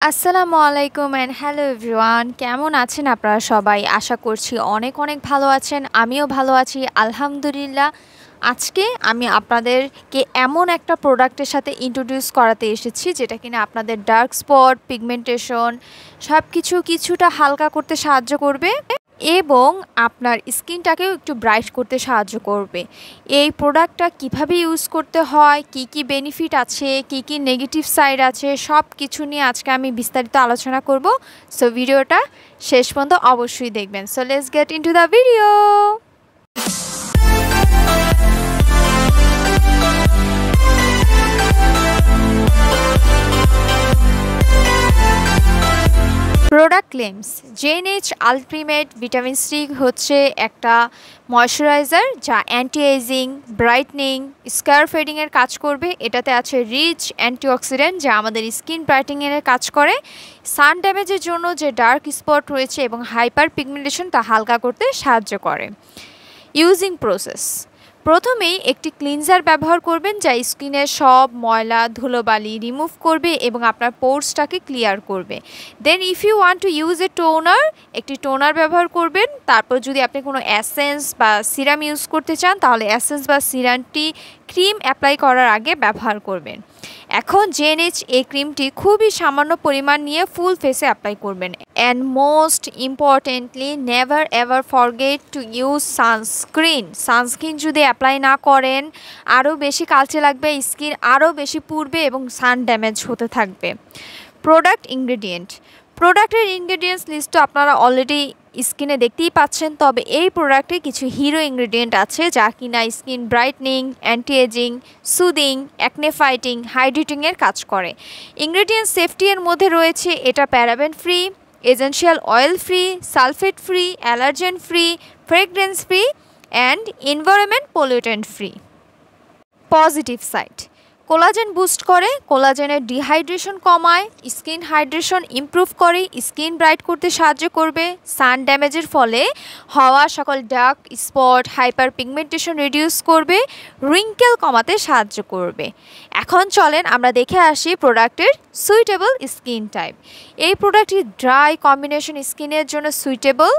আসসালামু আলাইকুম and hello everyone, কেমন আছেন আপনারা সবাই? আশা করছি অনেক অনেক ভালো আছেন। আমিও ভালো আছি আলহামদুলিল্লাহ। আজকে আমি আপনাদেরকে এমন একটা প্রোডাক্টের সাথে ইন্ট্রোডিউস করাতে এসেছি যেটা কিনা আপনাদের ডার্ক স্পট, পিগমেন্টেশন সব কিছুটা হালকা করতে সাহায্য করবে এবং আপনার স্কিনটাকেও একটু ব্রাইট করতে সাহায্য করবে। এই প্রোডাক্টটা কিভাবে ইউজ করতে হয়, কি কি বেনিফিট আছে, কি কি নেগেটিভ সাইড আছে, সব কিছু নিয়ে আজকে আমি বিস্তারিত আলোচনা করব। সো ভিডিওটা শেষ পর্যন্ত অবশ্যই দেখবেন। So let's get into the video. Product claims. JNH ultimate vitamin C হচ্ছে একটা ময়শ্চারাইজার যা অ্যান্টি এজিং, ব্রাইটনিং, স্কার ফেডিংয়ের কাজ করবে। এটাতে আছে রিচ অ্যান্টিঅক্সিডেন্ট যা আমাদের স্কিন ব্রাইটেনিংয়ের কাজ করে। সান ড্যামেজের জন্য যে ডার্ক স্পট রয়েছে এবং হাইপার পিগমেন্টেশন তা হালকা করতে সাহায্য করে। ইউজিং প্রসেস: প্রথমেই একটি ক্লিনজার ব্যবহার করবেন যা স্কিনের সব ময়লা ধুলোবালি রিমুভ করবে এবং আপনার পোর্সটাকে ক্লিয়ার করবে। Then if you want to use a toner, একটি টোনার ব্যবহার করবেন। তারপর যদি আপনি কোনো অ্যাসেন্স বা সিরাম ইউজ করতে চান তাহলে অ্যাসেন্স বা সিরামটি ক্রিম অ্যাপ্লাই করার আগে ব্যবহার করবেন। এখন জেএনএইচ এই ক্রিমটি খুবই সামান্য পরিমাণ নিয়ে ফুল ফেসে অ্যাপ্লাই করবেন। And most importantly never ever forget to use sunscreen. Sunscreen যদি অ্যাপ্লাই না করেন আরও বেশি কালচে লাগবে, স্কিন আরও বেশি পুড়বে এবং সান ড্যামেজ হতে থাকবে। প্রোডাক্ট ইনগ্রেডিয়েন্ট: প্রোডাক্টের ইনগ্রেডিয়েন্টস লিস্ট তো আপনারা অলরেডি স্কিনে দেখতেই পাচ্ছেন, তবে এই প্রোডাক্টে কিছু হিরো ইনগ্রেডিয়েন্ট আছে যা কিনা skin brightening, anti ageing, soothing, acne fighting, হাইড্রেটিংয়ের কাজ করে। ইনগ্রেডিয়েন্ট সেফটি এর মধ্যে রয়েছে এটা paraben free, essential oil free, sulphate free, allergen free, fragrance free and environment pollutant free. Positive side: collagen boost করে, কোলাজেনের ডিহাইড্রেশন কমায়, স্কিন হাইড্রেশন ইমপ্রুভ করে, স্কিন ব্রাইট করতে সাহায্য করবে, সান ড্যামেজের ফলে হওয়া সকল dark spot, hyper pigmentation reduce করবে, রিঙ্কেল কমাতে সাহায্য করবে। এখন চলেন আমরা দেখে আসি প্রোডাক্টের সুইটেবল স্কিন টাইপ। এই প্রোডাক্টটি ড্রাই কম্বিনেশন স্কিনের জন্য সুইটেবল।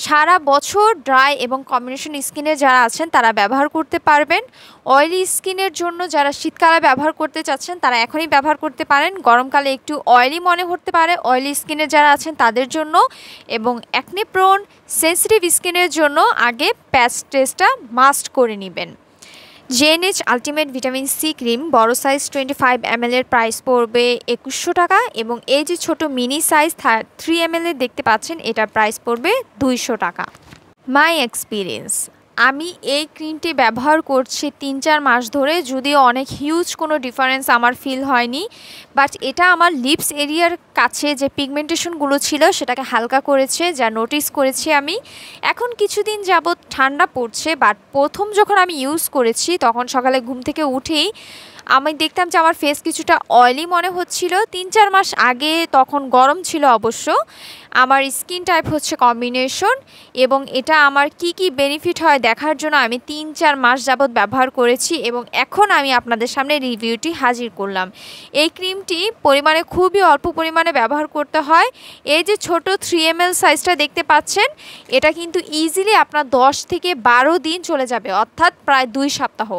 সারা বছর ড্রাই এবং কম্বিনেশন স্কিনে যারা আছেন তারা ব্যবহার করতে পারবেন। অয়েলি স্কিনের জন্য যারা শীতকালে ব্যবহার করতে চাচ্ছেন তারা এখনই ব্যবহার করতে পারেন। গরমকালে একটু অয়েলি মনে হতে পারে অয়েলি স্কিনে যারা আছেন তাদের জন্য, এবং অ্যাকনে প্রোন সেন্সিটিভ স্কিনের জন্য আগে প্যাচ টেস্টটা মাস্ট করে নেবেন। জেএনএইচ আলটিমেট ভিটামিন সি ক্রিম বড় সাইজ 25 ml এর প্রাইস পড়বে 2100 টাকা, এবং এই যে ছোট মিনি সাইজ 3 ml এর দেখতে পাচ্ছেন এটার প্রাইস পড়বে 200 টাকা। মাই এক্সপিরিয়েন্স: আমি এই ক্রিমটি ব্যবহার করছি 3-4 মাস ধরে, যদিও অনেক হিউজ কোনো ডিফারেন্স আমার ফিল হয়নি, বাট এটা আমার লিপস এরিয়ার কাছে যে পিগমেন্টেশনগুলো ছিল সেটাকে হালকা করেছে, যা নোটিস করেছি আমি। এখন কিছুদিন যাবৎ ঠান্ডা পড়ছে, বাট প্রথম যখন আমি ইউজ করেছি তখন সকালে ঘুম থেকে উঠেই আমি দেখতাম যে আমার ফেস কিছুটা অয়েলি মনে হচ্ছিল। 3-4 মাস আগে তখন গরম ছিল অবশ্য। আমার স্কিন টাইপ হচ্ছে কম্বিনেশন, এবং এটা আমার কি কি বেনিফিট হয় দেখার জন্য আমি 3-4 মাস যাবৎ ব্যবহার করেছি, এবং এখন আমি আপনাদের সামনে রিভিউটি হাজির করলাম। এই ক্রিমটি পরিমাণে খুবই অল্প পরিমাণে ব্যবহার করতে হয়। এই যে ছোট 3 ml সাইজটা দেখতে পাচ্ছেন এটা কিন্তু ইজিলি আপনার 10 থেকে 12 দিন চলে যাবে, অর্থাৎ প্রায় 2 সপ্তাহ।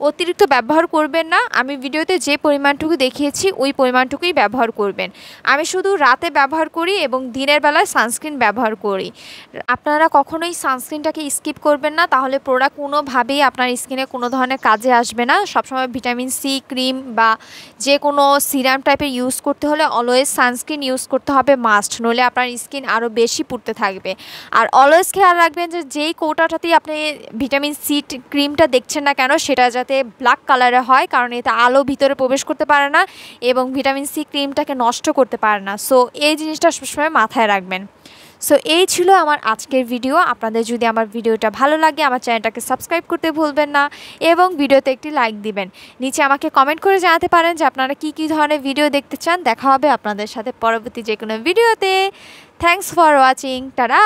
অতিরিক্ত ব্যবহার করবেন না। আমি ভিডিওতে যে পরিমাণটুকু দেখিয়েছি ওই পরিমাণটুকুই ব্যবহার করবেন। আমি শুধু রাতে ব্যবহার করি এবং দিনের বেলায় সানস্ক্রিন ব্যবহার করি। আপনারা কখনোই সানস্ক্রিনটাকে স্কিপ করবেন না, তাহলে প্রোডাক্ট কোনোভাবেই আপনার স্কিনে কোনো ধরনের কাজে আসবে না। সবসময় ভিটামিন সি ক্রিম বা যে কোনো সিরাম টাইপের ইউজ করতে হলে অলওয়েজ সানস্ক্রিন ইউজ করতে হবে মাস্ট, নইলে আপনার স্কিন আরও বেশি পুড়তে থাকবে। আর অলওয়েজ খেয়াল রাখবেন যে যেই কৌটাটাতেই আপনি ভিটামিন সি ক্রিমটা দেখছেন না কেন সেটা যাতে ব্ল্যাক কালারে হয়, কারণ এতে আলো ভিতরে প্রবেশ করতে পারে না এবং ভিটামিন সি ক্রিমটাকে নষ্ট করতে পারে না। সো এই জিনিসটা সবসময় মাথায় রাখবেন। সো এই ছিল আমার আজকের ভিডিও। আপনাদের যদি আমার ভিডিওটা ভালো লাগে আমার চ্যানেলটাকে সাবস্ক্রাইব করতে ভুলবেন না এবং ভিডিওতে একটি লাইক দিবেন। নিচে আমাকে কমেন্ট করে জানাতে পারেন যে আপনারা কী কী ধরনের ভিডিও দেখতে চান। দেখা হবে আপনাদের সাথে পরবর্তী যে কোনো ভিডিওতে। Thanks for watching. টাটা।